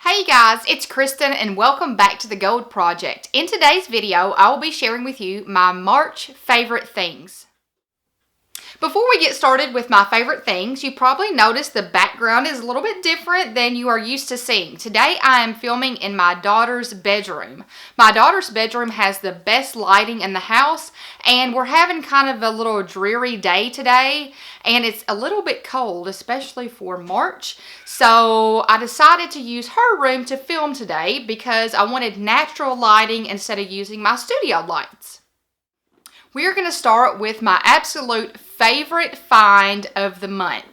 Hey guys, it's Kristen and welcome back to the Gold Project. In today's video, I will be sharing with you my March favorite things. Before we get started with my favorite things, you probably noticed the background is a little bit different than you are used to seeing. Today I am filming in my daughter's bedroom. My daughter's bedroom has the best lighting in the house, and we're having kind of a little dreary day today, and it's a little bit cold, especially for March. So I decided to use her room to film today because I wanted natural lighting instead of using my studio lights. We are going to start with my absolute favorite find of the month.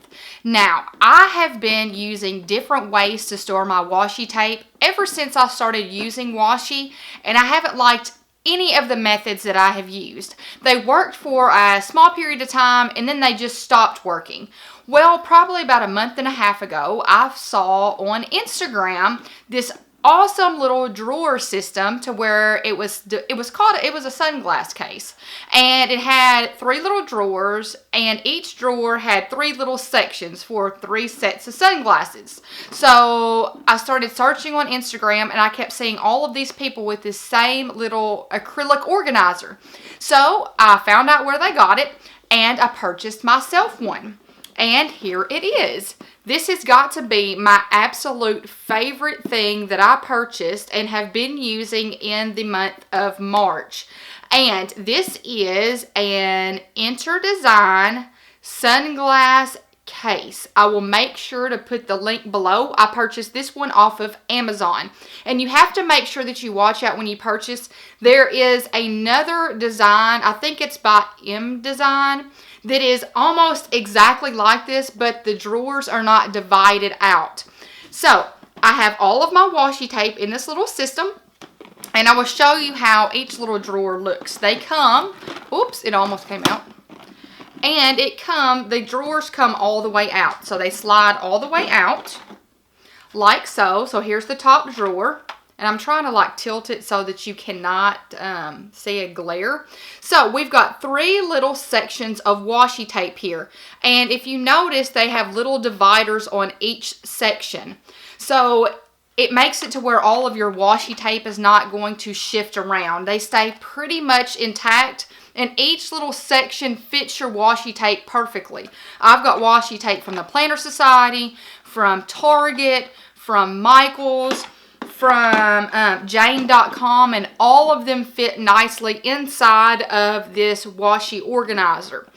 Now, I have been using different ways to store my washi tape ever since I started using washi, and I haven't liked any of the methods that I have used. They worked for a small period of time and then they just stopped working. Well, probably about a month and a half ago, I saw on Instagram this awesome little drawer system to where it was a sunglass case, and it had 3 little drawers, and each drawer had 3 little sections for 3 sets of sunglasses. So I started searching on Instagram and I kept seeing all of these people with this same little acrylic organizer. So I found out where they got it and I purchased myself one. And here it is. This has got to be my absolute favorite thing that I purchased and have been using in the month of March. And this is an InterDesign sunglass case. I will make sure to put the link below. I purchased this one off of Amazon. And you have to make sure that you watch out when you purchase. There is another design, I think it's by Design, that is almost exactly like this, but the drawers are not divided out. So I have all of my washi tape in this little system, and I will show you how each little drawer looks. They come, oops, it almost came out. And the drawers come all the way out. So they slide all the way out like so. So here's the top drawer. And I'm trying to tilt it so that you cannot see a glare. So we've got 3 little sections of washi tape here. And if you notice, they have little dividers on each section. So it makes it to where all of your washi tape is not going to shift around. They stay pretty much intact. And each little section fits your washi tape perfectly. I've got washi tape from the Planner Society, from Target, from Michael's, from Jane.com, and all of them fit nicely inside of this washi organizer.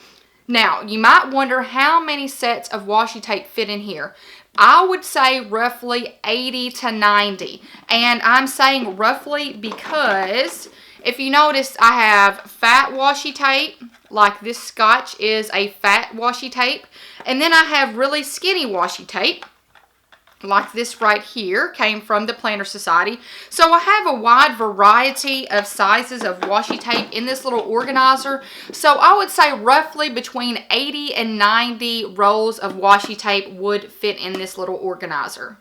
Now, you might wonder how many sets of washi tape fit in here. I would say roughly 80 to 90. And I'm saying roughly because if you notice, I have fat washi tape, like this Scotch is a fat washi tape. And then I have really skinny washi tape, like this right here, came from the Planner Society. So I have a wide variety of sizes of washi tape in this little organizer. So I would say roughly between 80 and 90 rolls of washi tape would fit in this little organizer.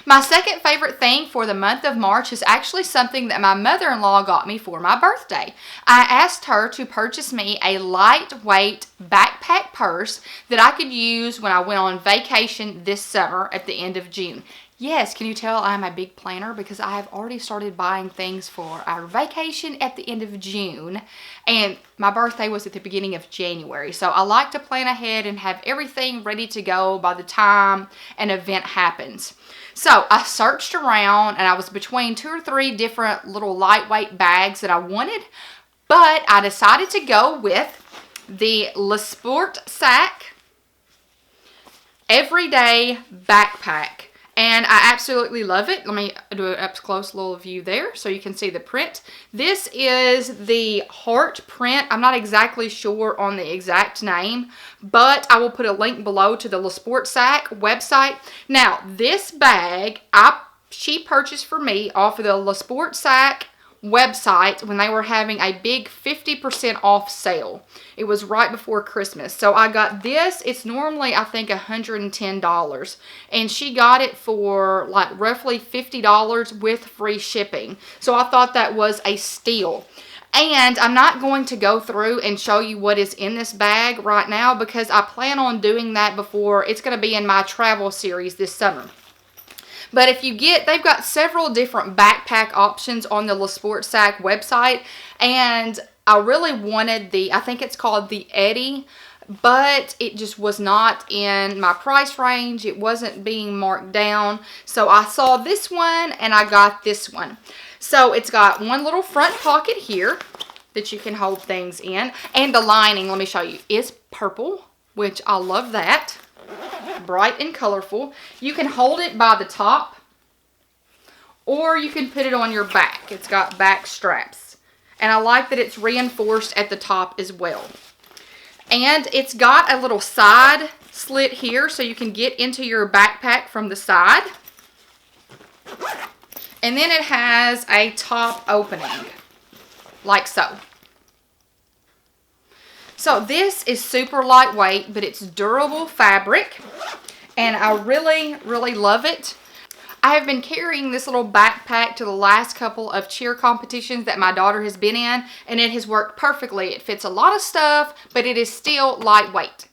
My second favorite thing for the month of March is actually something that my mother-in-law got me for my birthday. I asked her to purchase me a lightweight backpack purse that I could use when I went on vacation this summer at the end of June. Yes, can you tell I'm a big planner because I have already started buying things for our vacation at the end of June, and my birthday was at the beginning of January. So I like to plan ahead and have everything ready to go by the time an event happens. So I searched around and I was between 2 or 3 different little lightweight bags that I wanted, but I decided to go with the Le Sport Sac Everyday Backpack. And I absolutely love it. Let me do an up-close little view there so you can see the print. This is the heart print. I'm not exactly sure on the exact name, but I will put a link below to the Le Sport Sac website. Now, this bag, she purchased for me off of the Le Sport Sac website when they were having a big 50% off sale. It was right before Christmas. So I got this. It's normally, I think, $110. And she got it for roughly $50 with free shipping. So I thought that was a steal. And I'm not going to go through and show you what is in this bag right now because I plan on doing that before. It's going to be in my travel series this summer. But if you get, they've got several different backpack options on the Le Sport Sac website. And I really wanted I think it's called the Eddie, but it just was not in my price range. It wasn't being marked down. So I saw this one and I got this one. So it's got one little front pocket here that you can hold things in. And the lining, let me show you, is purple, which I love that. Bright and colorful. You can hold it by the top, or you can put it on your back. It's got back straps. And I like that it's reinforced at the top as well. And it's got a little side slit here so you can get into your backpack from the side. And then it has a top opening, like so. So this is super lightweight, but it's durable fabric. And I really, really love it. I have been carrying this little backpack to the last couple of cheer competitions that my daughter has been in, and it has worked perfectly. It fits a lot of stuff, but it is still lightweight.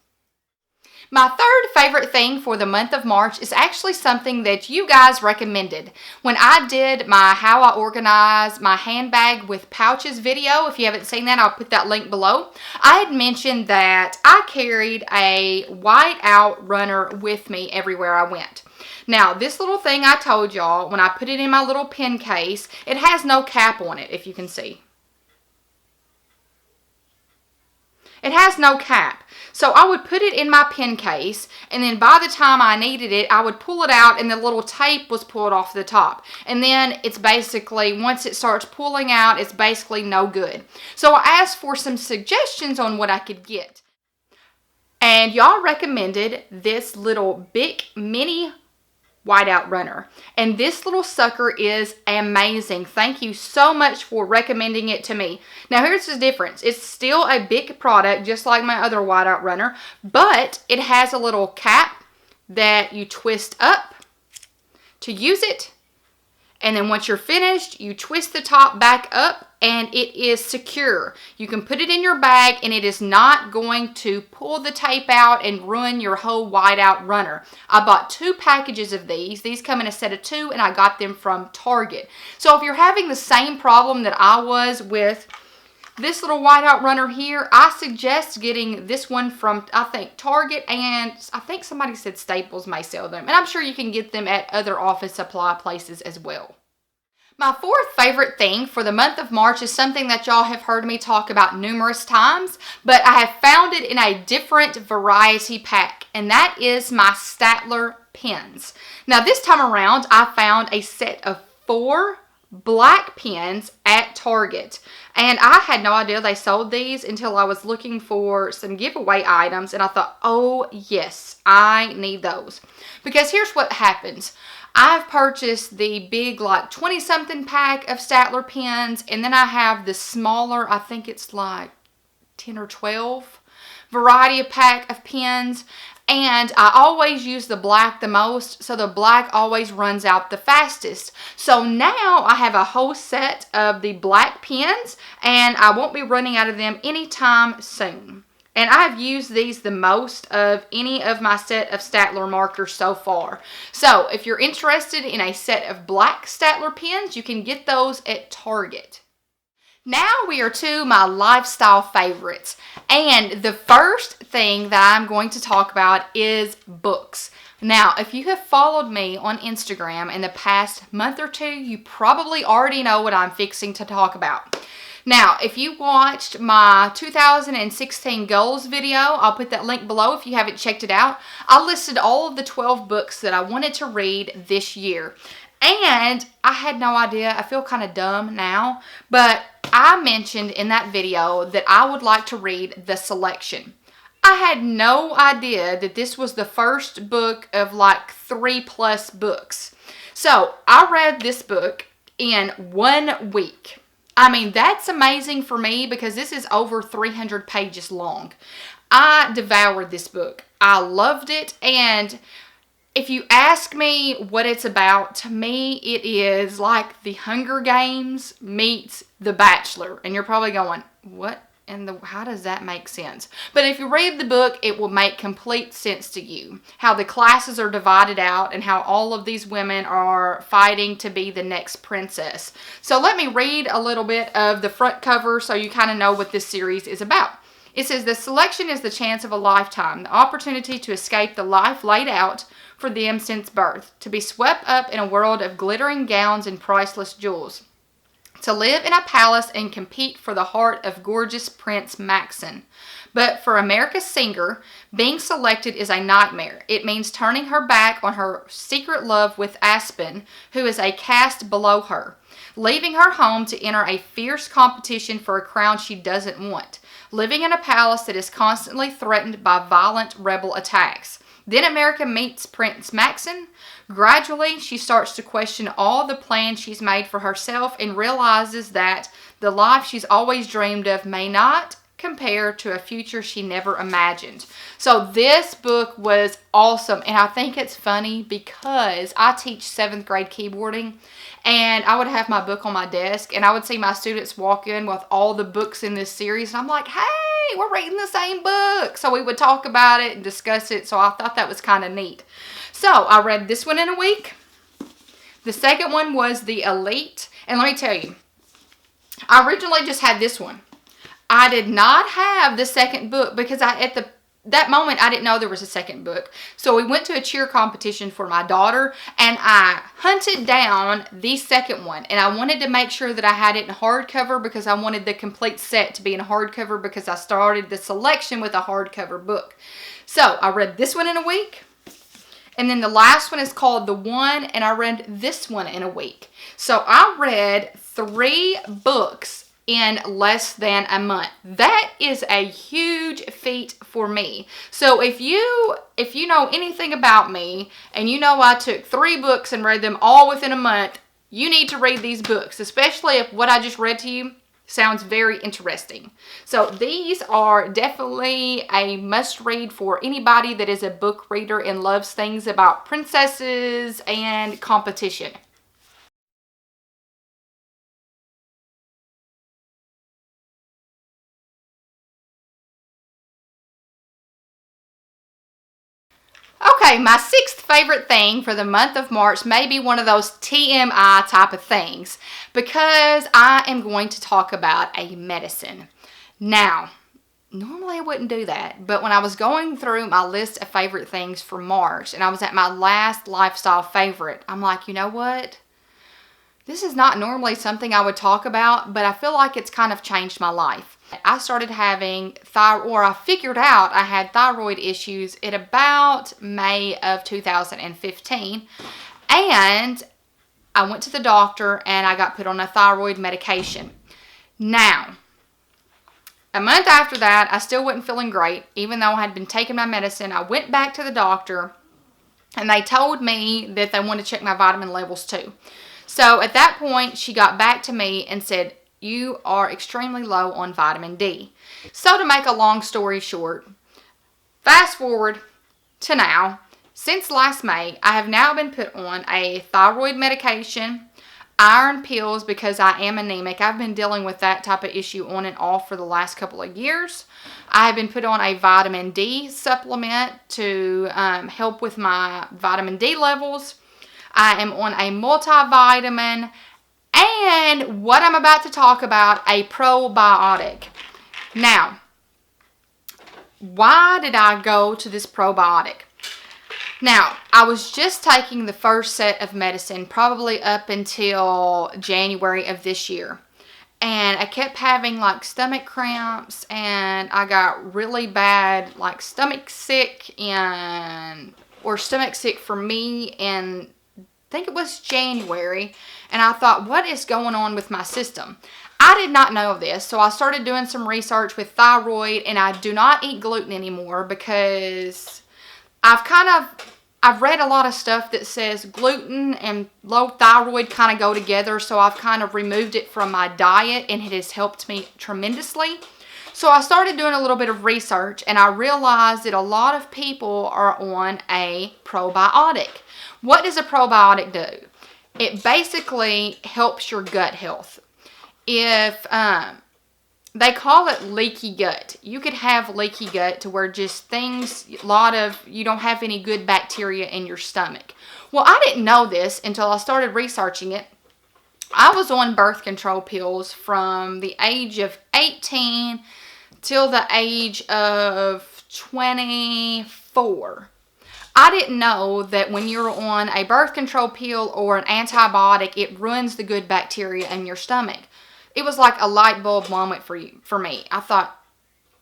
My third favorite thing for the month of March is actually something that you guys recommended. When I did my How I Organize My Handbag with Pouches video, if you haven't seen that, I'll put that link below. I had mentioned that I carried a whiteout runner with me everywhere I went. Now, this little thing I told y'all, when I put it in my little pen case, it has no cap on it, if you can see. It has no cap. So I would put it in my pen case, and then by the time I needed it, I would pull it out and the little tape was pulled off the top. And then it's basically, once it starts pulling out, it's basically no good. So I asked for some suggestions on what I could get. And y'all recommended this little Bic Mini whiteout runner, and this little sucker is amazing. Thank you so much for recommending it to me. Now here's the difference. It's still a Bic product just like my other whiteout runner, but it has a little cap that you twist up to use it, and then once you're finished, you twist the top back up and it is secure. You can put it in your bag and it is not going to pull the tape out and ruin your whole whiteout runner. I bought 2 packages of these. These come in a set of 2 and I got them from Target. So if you're having the same problem that I was with this little whiteout runner here, I suggest getting this one from, I think, Target, and I think somebody said Staples may sell them. And I'm sure you can get them at other office supply places as well. My fourth favorite thing for the month of March is something that y'all have heard me talk about numerous times, but I have found it in a different variety pack, and that is my Statler pens. Now this time around, I found a set of 4 black pens at Target, and I had no idea they sold these until I was looking for some giveaway items, and I thought, oh yes, I need those. Because here's what happens. I've purchased the big, like 20-something pack of Statler pens, and then I have the smaller, I think it's like 10 or 12 variety of pack of pens, and I always use the black the most, so the black always runs out the fastest. So now I have a whole set of the black pens, and I won't be running out of them anytime soon. And I've used these the most of any of my set of Statler markers so far. So if you're interested in a set of black Statler pens, you can get those at Target. Now we are to my lifestyle favorites. And the first thing that I'm going to talk about is books. Now, if you have followed me on Instagram in the past month or 2, you probably already know what I'm fixing to talk about. Now, if you watched my 2016 goals video, I'll put that link below if you haven't checked it out. I listed all of the 12 books that I wanted to read this year. And I had no idea. I feel kind of dumb now. But I mentioned in that video that I would like to read The Selection. I had no idea that this was the first book of like 3+ books. So I read this book in 1 week. I mean, that's amazing for me because this is over 300 pages long. I devoured this book. I loved it. And if you ask me what it's about, to me, it is like The Hunger Games meets The Bachelor. And you're probably going, what how does that make sense? But if you read the book, it will make complete sense to you. How the classes are divided out and how all of these women are fighting to be the next princess. So let me read a little bit of the front cover so you kind of know what this series is about. It says, the selection is the chance of a lifetime, the opportunity to escape the life laid out for them since birth, to be swept up in a world of glittering gowns and priceless jewels. To live in a palace and compete for the heart of gorgeous Prince Maxon. But for America's singer, being selected is a nightmare. It means turning her back on her secret love with Aspen, who is a caste below her. Leaving her home to enter a fierce competition for a crown she doesn't want. Living in a palace that is constantly threatened by violent rebel attacks. Then America meets Prince Maxon. Gradually, she starts to question all the plans she's made for herself and realizes that the life she's always dreamed of may not compare to a future she never imagined. So this book was awesome, and I think it's funny because I teach 7th grade keyboarding, and I would have my book on my desk, and I would see my students walk in with all the books in this series, and I'm like, hey, we're reading the same book. So we would talk about it and discuss it, so I thought that was kind of neat. So I read this one in a week. The second one was The Elite, and let me tell you, I originally just had this one. I did not have the second book because that moment I didn't know there was a second book. So we went to a cheer competition for my daughter, and I hunted down the second one, and I wanted to make sure that I had it in hardcover because I wanted the complete set to be in hardcover because I started the selection with a hardcover book. So I read this one in a week, and then the last one is called The One, and I read this one in a week. So I read 3 books in less than a month. That is a huge feat for me. So if you know anything about me and you know I took 3 books and read them all within a month, you need to read these books, especially if what I just read to you sounds very interesting. So these are definitely a must read for anybody that is a book reader and loves things about princesses and competition. Okay, my 6th favorite thing for the month of March may be one of those TMI type of things because I am going to talk about a medicine. Now, normally I wouldn't do that, but when I was going through my list of favorite things for March and I was at my last lifestyle favorite, I'm like, you know what? This is not normally something I would talk about, but I feel like it's kind of changed my life. I started having I figured out I had thyroid issues in about May of 2015. And I went to the doctor and I got put on a thyroid medication. Now, a month after that, I still wasn't feeling great. Even though I had been taking my medicine, I went back to the doctor and they told me that they wanted to check my vitamin levels too. So at that point, she got back to me and said, you are extremely low on vitamin D. So to make a long story short, fast forward to now, since last May, I have now been put on a thyroid medication, iron pills because I am anemic. I've been dealing with that type of issue on and off for the last couple of years. I have been put on a vitamin D supplement to help with my vitamin D levels. I am on a multivitamin, and what I'm about to talk about, a probiotic. Now, why did I go to this probiotic? Now, I was just taking the first set of medicine probably up until January of this year. And I kept having like stomach cramps, and I got really bad like stomach sick for me, and I think it was January, and I thought, what is going on with my system? I did not know this, so I started doing some research with thyroid, and I do not eat gluten anymore because I've read a lot of stuff that says gluten and low thyroid kind of go together, so I've kind of removed it from my diet, and it has helped me tremendously. So I started doing a little bit of research, and I realized that a lot of people are on a probiotic. What does a probiotic do? It basically helps your gut health. If they call it leaky gut. You could have leaky gut to where just things, you don't have any good bacteria in your stomach. Well, I didn't know this until I started researching it. I was on birth control pills from the age of 18 till the age of 24. I didn't know that when you're on a birth control pill or an antibiotic, it ruins the good bacteria in your stomach. It was like a light bulb moment for me. I thought,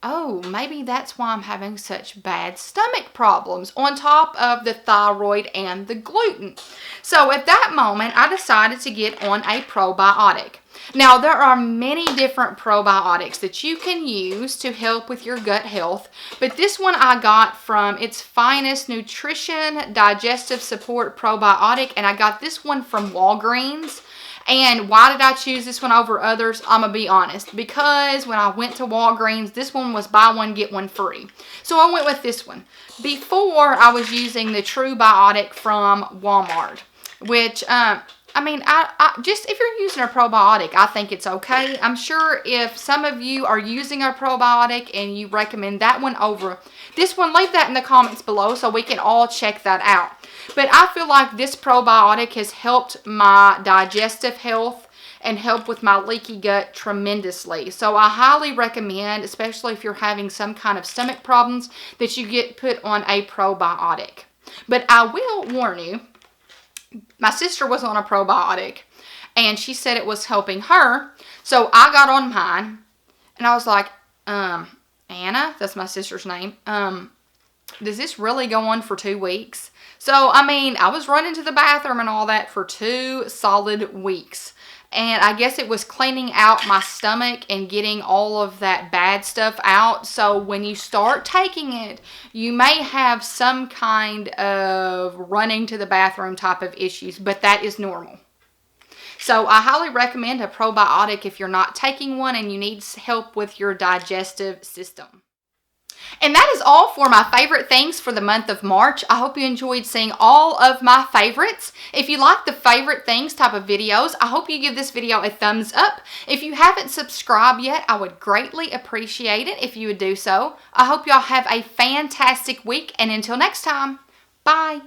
oh, maybe that's why I'm having such bad stomach problems, on top of the thyroid and the gluten. So at that moment, I decided to get on a probiotic. Now, there are many different probiotics that you can use to help with your gut health, but this one I got from Its Finest Nutrition Digestive Support Probiotic, and I got this one from Walgreens. And why did I choose this one over others? I'm going to be honest. Because when I went to Walgreens, this one was buy one, get one free. So I went with this one. Before, I was using the True Biotic from Walmart, which, I just if you're using a probiotic, I think it's okay. I'm sure if some of you are using a probiotic and you recommend that one over this one, leave that in the comments below so we can all check that out. But I feel like this probiotic has helped my digestive health and helped with my leaky gut tremendously. So I highly recommend, especially if you're having some kind of stomach problems, that you get put on a probiotic. But I will warn you, my sister was on a probiotic and she said it was helping her. So I got on mine and I was like, Anna, that's my sister's name, does this really go on for 2 weeks? So, I was running to the bathroom and all that for 2 solid weeks. And I guess it was cleaning out my stomach and getting all of that bad stuff out. So when you start taking it, you may have some kind of running to the bathroom type of issues, but that is normal. So I highly recommend a probiotic if you're not taking one and you need help with your digestive system. And that is all for my favorite things for the month of March. I hope you enjoyed seeing all of my favorites. If you like the favorite things type of videos, I hope you give this video a thumbs up. If you haven't subscribed yet, I would greatly appreciate it if you would do so. I hope y'all have a fantastic week, and until next time, bye.